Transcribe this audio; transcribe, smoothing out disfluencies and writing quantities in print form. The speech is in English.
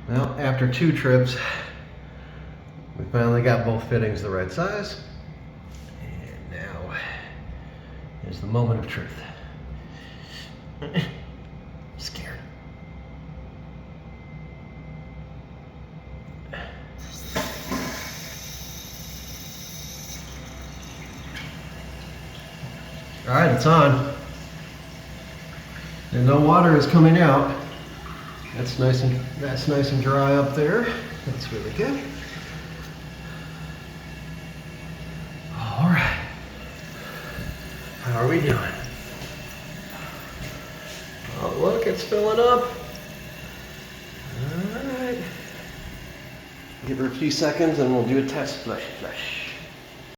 Well, after 2 trips, we finally got both fittings the right size. And now is the moment of truth. Scared. All right, it's on. And no water is coming out. That's nice and dry up there. That's really good. All right. How are we doing? Oh, look, it's filling up. All right. Give her a few seconds and we'll do a test flush.